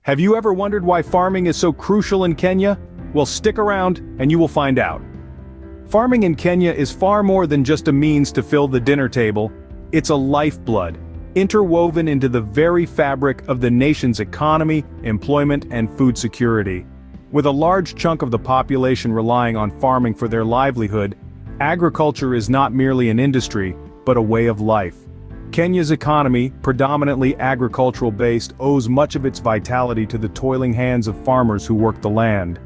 Have you ever wondered why farming is so crucial in Kenya? Well, stick around and you will find out. Farming in Kenya is far more than just a means to fill the dinner table. It's a lifeblood, interwoven into the very fabric of the nation's economy, employment, and food security. With a large chunk of the population relying on farming for their livelihood, agriculture is not merely an industry, but a way of life. Kenya's economy, predominantly agricultural-based, owes much of its vitality to the toiling hands of farmers who work the land.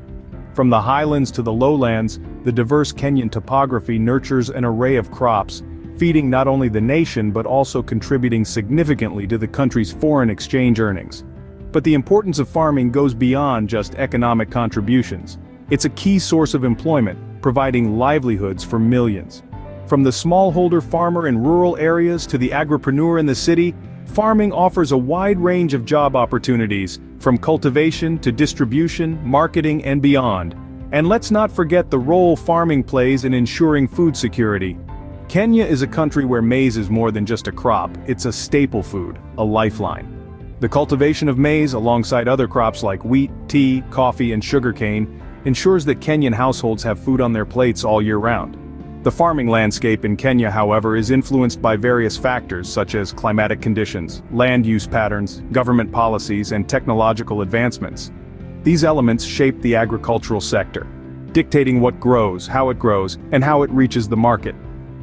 From the highlands to the lowlands, the diverse Kenyan topography nurtures an array of crops, feeding not only the nation but also contributing significantly to the country's foreign exchange earnings. But the importance of farming goes beyond just economic contributions. It's a key source of employment, providing livelihoods for millions. From the smallholder farmer in rural areas to the agripreneur in the city, farming offers a wide range of job opportunities, from cultivation to distribution, marketing, and beyond. And let's not forget the role farming plays in ensuring food security. Kenya is a country where maize is more than just a crop, it's a staple food, a lifeline. The cultivation of maize, alongside other crops like wheat, tea, coffee, and sugarcane, ensures that Kenyan households have food on their plates all year round. The farming landscape in Kenya, however, is influenced by various factors such as climatic conditions, land use patterns, government policies, and technological advancements. These elements shape the agricultural sector, dictating what grows, how it grows, and how it reaches the market.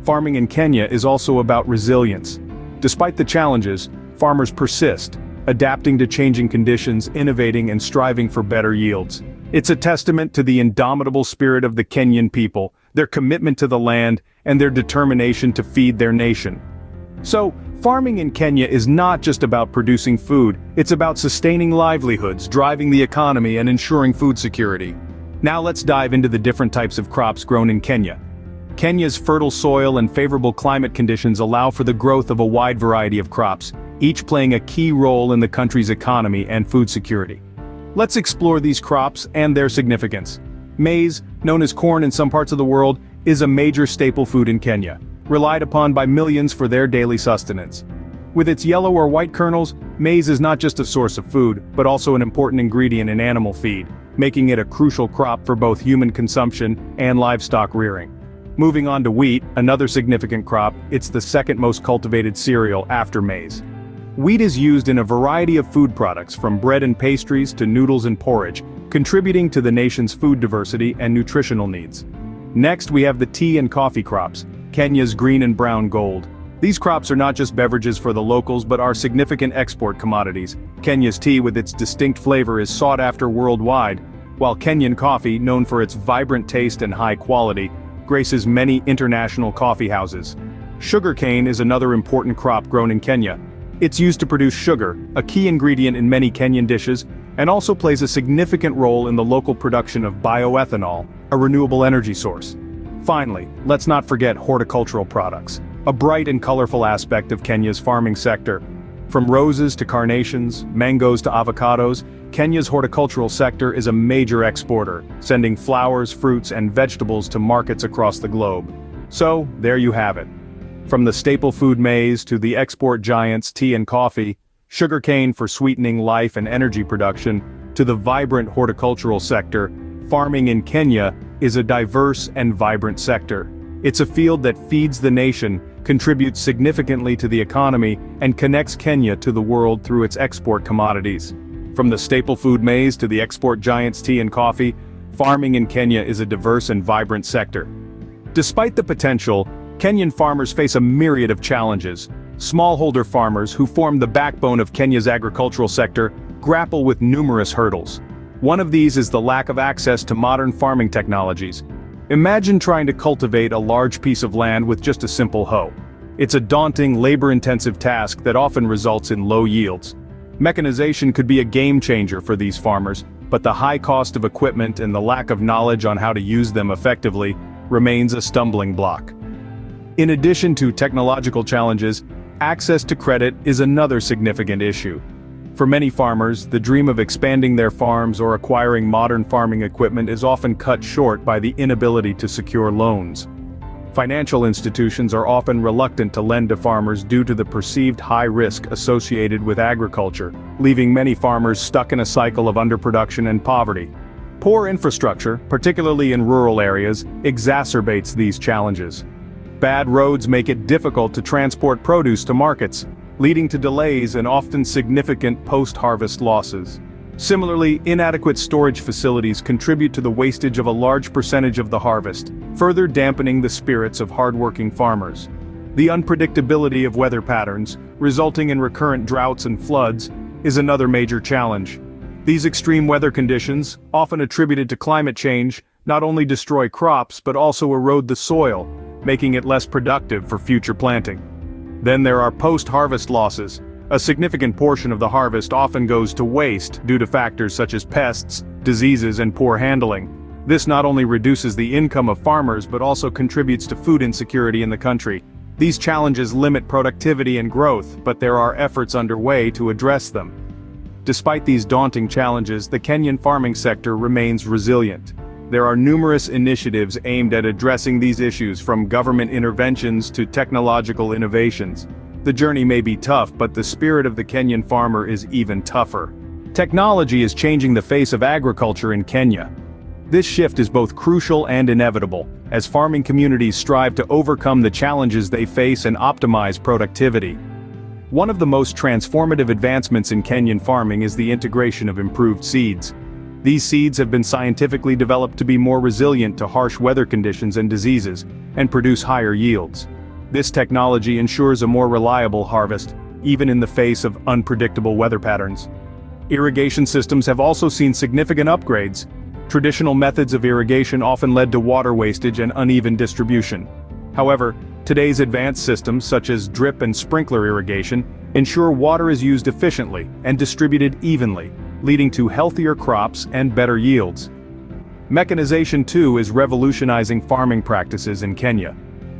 Farming in Kenya is also about resilience. Despite the challenges, farmers persist, adapting to changing conditions, innovating, and striving for better yields. It's a testament to the indomitable spirit of the Kenyan people, their commitment to the land, and their determination to feed their nation. So, farming in Kenya is not just about producing food, it's about sustaining livelihoods, driving the economy, and ensuring food security. Now let's dive into the different types of crops grown in Kenya. Kenya's fertile soil and favorable climate conditions allow for the growth of a wide variety of crops, each playing a key role in the country's economy and food security. Let's explore these crops and their significance. Maize, known as corn in some parts of the world, is a major staple food in Kenya, relied upon by millions for their daily sustenance. With its yellow or white kernels, maize is not just a source of food, but also an important ingredient in animal feed, making it a crucial crop for both human consumption and livestock rearing. Moving on to wheat, another significant crop, it's the second most cultivated cereal after maize. Wheat is used in a variety of food products, from bread and pastries to noodles and porridge, contributing to the nation's food diversity and nutritional needs. Next, we have the tea and coffee crops, Kenya's green and brown gold. These crops are not just beverages for the locals but are significant export commodities. Kenya's tea, with its distinct flavor, is sought after worldwide, while Kenyan coffee, known for its vibrant taste and high quality, graces many international coffee houses. Sugarcane is another important crop grown in Kenya. It's used to produce sugar, a key ingredient in many Kenyan dishes, and also plays a significant role in the local production of bioethanol, a renewable energy source. Finally, let's not forget horticultural products, a bright and colorful aspect of Kenya's farming sector. From roses to carnations, mangoes to avocados, Kenya's horticultural sector is a major exporter, sending flowers, fruits, and vegetables to markets across the globe. So, there you have it. From the staple food maize to the export giants tea and coffee, sugarcane for sweetening life and energy production, to the vibrant horticultural sector, farming in Kenya is a diverse and vibrant sector. It's a field that feeds the nation, contributes significantly to the economy, and connects Kenya to the world through its export commodities. From the staple food maize to the export giants tea and coffee, farming in Kenya is a diverse and vibrant sector. Despite the potential, Kenyan farmers face a myriad of challenges. Smallholder farmers, who form the backbone of Kenya's agricultural sector, grapple with numerous hurdles. One of these is the lack of access to modern farming technologies. Imagine trying to cultivate a large piece of land with just a simple hoe. It's a daunting, labor-intensive task that often results in low yields. Mechanization could be a game changer for these farmers, but the high cost of equipment and the lack of knowledge on how to use them effectively remains a stumbling block. In addition to technological challenges, access to credit is another significant issue. For many farmers, the dream of expanding their farms or acquiring modern farming equipment is often cut short by the inability to secure loans. Financial institutions are often reluctant to lend to farmers due to the perceived high risk associated with agriculture, leaving many farmers stuck in a cycle of underproduction and poverty. Poor infrastructure, particularly in rural areas, exacerbates these challenges. Bad roads make it difficult to transport produce to markets, leading to delays and often significant post-harvest losses. Similarly, inadequate storage facilities contribute to the wastage of a large percentage of the harvest, further dampening the spirits of hardworking farmers. The unpredictability of weather patterns, resulting in recurrent droughts and floods, is another major challenge. These extreme weather conditions, often attributed to climate change, not only destroy crops but also erode the soil, making it less productive for future planting. Then there are post-harvest losses. A significant portion of the harvest often goes to waste due to factors such as pests, diseases, and poor handling. This not only reduces the income of farmers but also contributes to food insecurity in the country. These challenges limit productivity and growth, but there are efforts underway to address them. Despite these daunting challenges, the Kenyan farming sector remains resilient. There are numerous initiatives aimed at addressing these issues, from government interventions to technological innovations. The journey may be tough, but the spirit of the Kenyan farmer is even tougher. Technology is changing the face of agriculture in Kenya. This shift is both crucial and inevitable, as farming communities strive to overcome the challenges they face and optimize productivity. One of the most transformative advancements in Kenyan farming is the integration of improved seeds. These seeds have been scientifically developed to be more resilient to harsh weather conditions and diseases, and produce higher yields. This technology ensures a more reliable harvest, even in the face of unpredictable weather patterns. Irrigation systems have also seen significant upgrades. Traditional methods of irrigation often led to water wastage and uneven distribution. However, today's advanced systems such as drip and sprinkler irrigation ensure water is used efficiently and distributed evenly, leading to healthier crops and better yields. Mechanization too is revolutionizing farming practices in Kenya.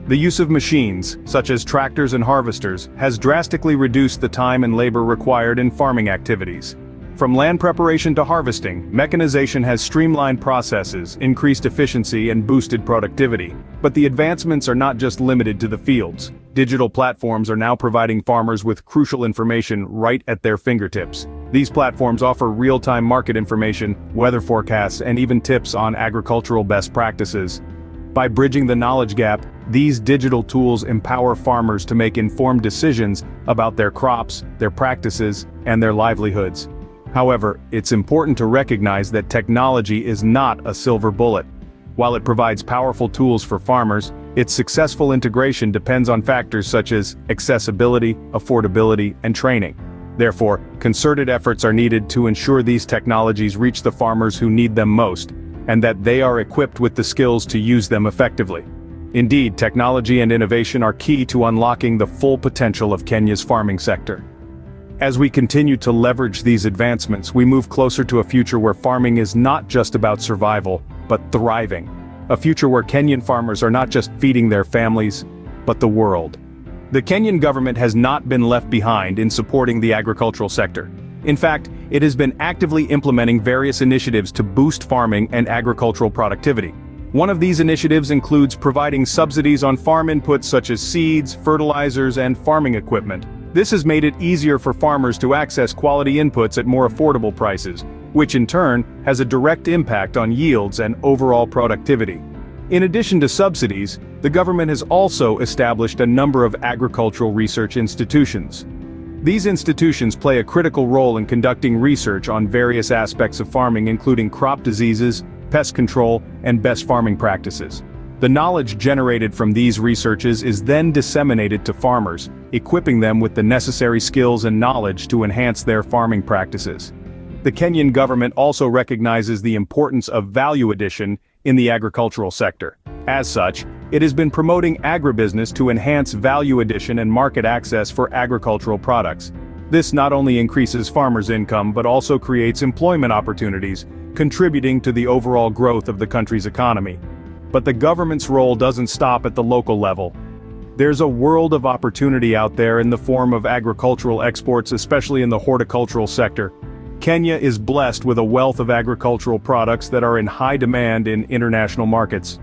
The use of machines, such as tractors and harvesters, has drastically reduced the time and labor required in farming activities. From land preparation to harvesting, mechanization has streamlined processes, increased efficiency, and boosted productivity. But the advancements are not just limited to the fields. Digital platforms are now providing farmers with crucial information right at their fingertips. These platforms offer real-time market information, weather forecasts, and even tips on agricultural best practices. By bridging the knowledge gap, these digital tools empower farmers to make informed decisions about their crops, their practices, and their livelihoods. However, it's important to recognize that technology is not a silver bullet. While it provides powerful tools for farmers, its successful integration depends on factors such as accessibility, affordability, and training. Therefore, concerted efforts are needed to ensure these technologies reach the farmers who need them most, and that they are equipped with the skills to use them effectively. Indeed, technology and innovation are key to unlocking the full potential of Kenya's farming sector. As we continue to leverage these advancements, we move closer to a future where farming is not just about survival, but thriving. A future where Kenyan farmers are not just feeding their families, but the world. The Kenyan government has not been left behind in supporting the agricultural sector. In fact, it has been actively implementing various initiatives to boost farming and agricultural productivity. One of these initiatives includes providing subsidies on farm inputs such as seeds, fertilizers, and farming equipment. This has made it easier for farmers to access quality inputs at more affordable prices, which in turn has a direct impact on yields and overall productivity. In addition to subsidies, the government has also established a number of agricultural research institutions. These institutions play a critical role in conducting research on various aspects of farming, including crop diseases, pest control, and best farming practices. The knowledge generated from these researches is then disseminated to farmers, equipping them with the necessary skills and knowledge to enhance their farming practices. The Kenyan government also recognizes the importance of value addition in the agricultural sector. As such, it has been promoting agribusiness to enhance value addition and market access for agricultural products. This not only increases farmers' income but also creates employment opportunities, contributing to the overall growth of the country's economy. But the government's role doesn't stop at the local level. There's a world of opportunity out there in the form of agricultural exports, especially in the horticultural sector. Kenya is blessed with a wealth of agricultural products that are in high demand in international markets.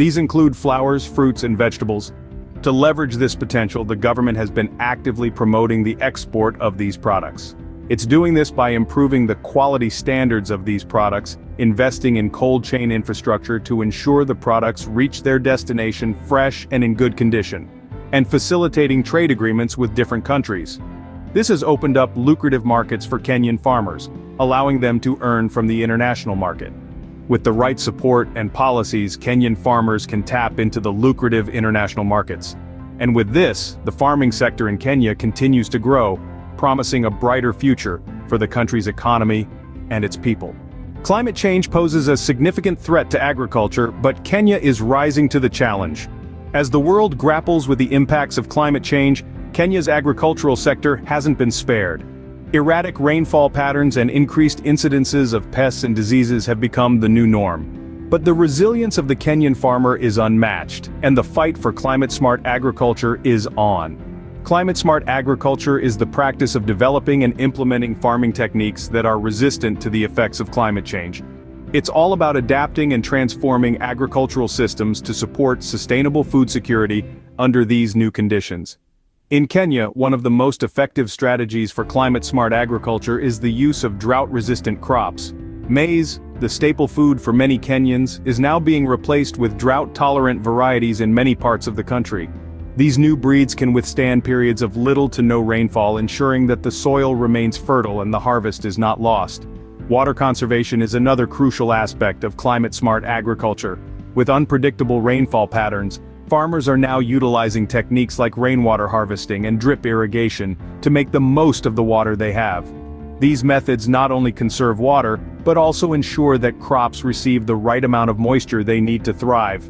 These include flowers, fruits, and vegetables. To leverage this potential, the government has been actively promoting the export of these products. It's doing this by improving the quality standards of these products, investing in cold chain infrastructure to ensure the products reach their destination fresh and in good condition, and facilitating trade agreements with different countries. This has opened up lucrative markets for Kenyan farmers, allowing them to earn from the international market. With the right support and policies, Kenyan farmers can tap into the lucrative international markets. And with this, the farming sector in Kenya continues to grow, promising a brighter future for the country's economy and its people. Climate change poses a significant threat to agriculture, but Kenya is rising to the challenge. As the world grapples with the impacts of climate change, Kenya's agricultural sector hasn't been spared. Erratic rainfall patterns and increased incidences of pests and diseases have become the new norm. But the resilience of the Kenyan farmer is unmatched, and the fight for climate-smart agriculture is on. Climate-smart agriculture is the practice of developing and implementing farming techniques that are resistant to the effects of climate change. It's all about adapting and transforming agricultural systems to support sustainable food security under these new conditions. In Kenya, one of the most effective strategies for climate-smart agriculture is the use of drought-resistant crops. Maize, the staple food for many Kenyans, is now being replaced with drought-tolerant varieties in many parts of the country. These new breeds can withstand periods of little to no rainfall, ensuring that the soil remains fertile and the harvest is not lost. Water conservation is another crucial aspect of climate-smart agriculture. With unpredictable rainfall patterns, farmers are now utilizing techniques like rainwater harvesting and drip irrigation to make the most of the water they have. These methods not only conserve water, but also ensure that crops receive the right amount of moisture they need to thrive.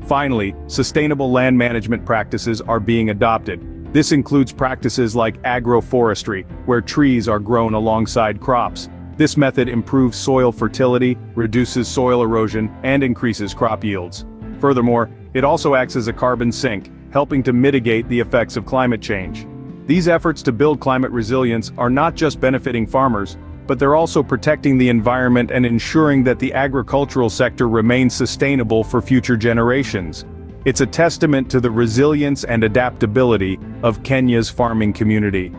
Finally, sustainable land management practices are being adopted. This includes practices like agroforestry, where trees are grown alongside crops. This method improves soil fertility, reduces soil erosion, and increases crop yields. Furthermore, it also acts as a carbon sink, helping to mitigate the effects of climate change. These efforts to build climate resilience are not just benefiting farmers, but they're also protecting the environment and ensuring that the agricultural sector remains sustainable for future generations. It's a testament to the resilience and adaptability of Kenya's farming community.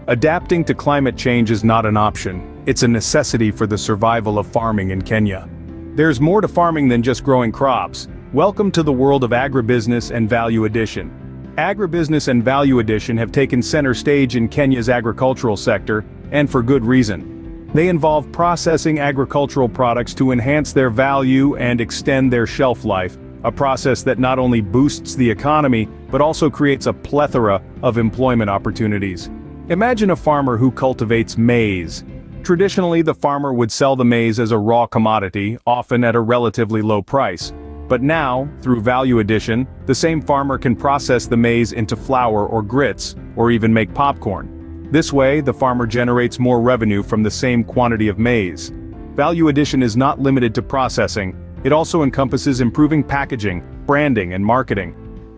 Adapting to climate change is not an option, it's a necessity for the survival of farming in Kenya. There's more to farming than just growing crops. Welcome to the world of agribusiness and value addition. Agribusiness and value addition have taken center stage in Kenya's agricultural sector, and for good reason. They involve processing agricultural products to enhance their value and extend their shelf life, a process that not only boosts the economy, but also creates a plethora of employment opportunities. Imagine a farmer who cultivates maize. Traditionally, the farmer would sell the maize as a raw commodity, often at a relatively low price. But now, through value addition, the same farmer can process the maize into flour or grits, or even make popcorn. This way, the farmer generates more revenue from the same quantity of maize. Value addition is not limited to processing, it also encompasses improving packaging, branding, and marketing.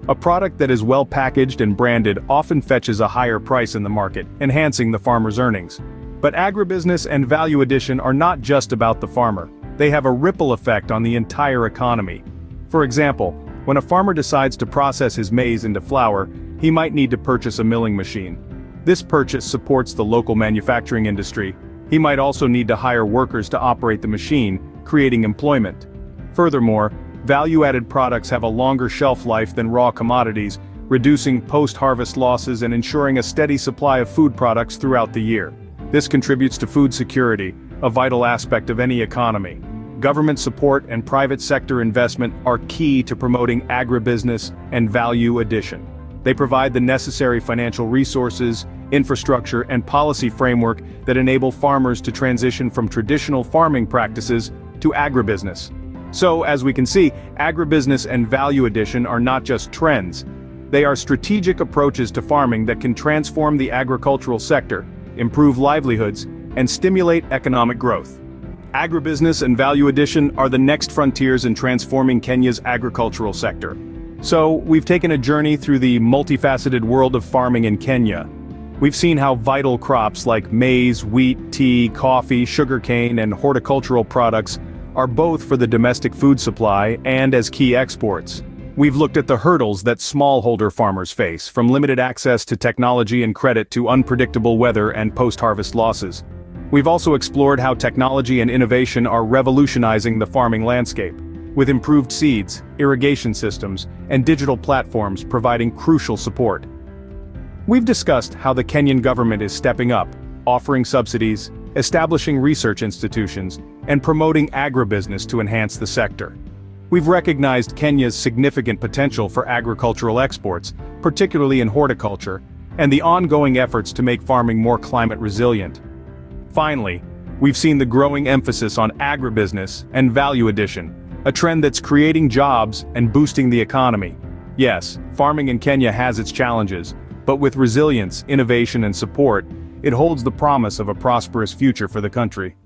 A product that is well packaged and branded often fetches a higher price in the market, enhancing the farmer's earnings. But agribusiness and value addition are not just about the farmer. They have a ripple effect on the entire economy. For example, when a farmer decides to process his maize into flour, he might need to purchase a milling machine. This purchase supports the local manufacturing industry. He might also need to hire workers to operate the machine, creating employment. Furthermore, value-added products have a longer shelf life than raw commodities, reducing post-harvest losses and ensuring a steady supply of food products throughout the year. This contributes to food security, a vital aspect of any economy. Government support and private sector investment are key to promoting agribusiness and value addition. They provide the necessary financial resources, infrastructure, and policy framework that enable farmers to transition from traditional farming practices to agribusiness. So, as we can see, agribusiness and value addition are not just trends. They are strategic approaches to farming that can transform the agricultural sector, improve livelihoods, and stimulate economic growth. Agribusiness and value addition are the next frontiers in transforming Kenya's agricultural sector. So, we've taken a journey through the multifaceted world of farming in Kenya. We've seen how vital crops like maize, wheat, tea, coffee, sugarcane, and horticultural products are both for the domestic food supply and as key exports. We've looked at the hurdles that smallholder farmers face, from limited access to technology and credit to unpredictable weather and post-harvest losses. We've also explored how technology and innovation are revolutionizing the farming landscape, with improved seeds, irrigation systems, and digital platforms providing crucial support. We've discussed how the Kenyan government is stepping up, offering subsidies, establishing research institutions, and promoting agribusiness to enhance the sector. We've recognized Kenya's significant potential for agricultural exports, particularly in horticulture, and the ongoing efforts to make farming more climate resilient. Finally, we've seen the growing emphasis on agribusiness and value addition, a trend that's creating jobs and boosting the economy. Yes, farming in Kenya has its challenges, but with resilience, innovation, and support, it holds the promise of a prosperous future for the country.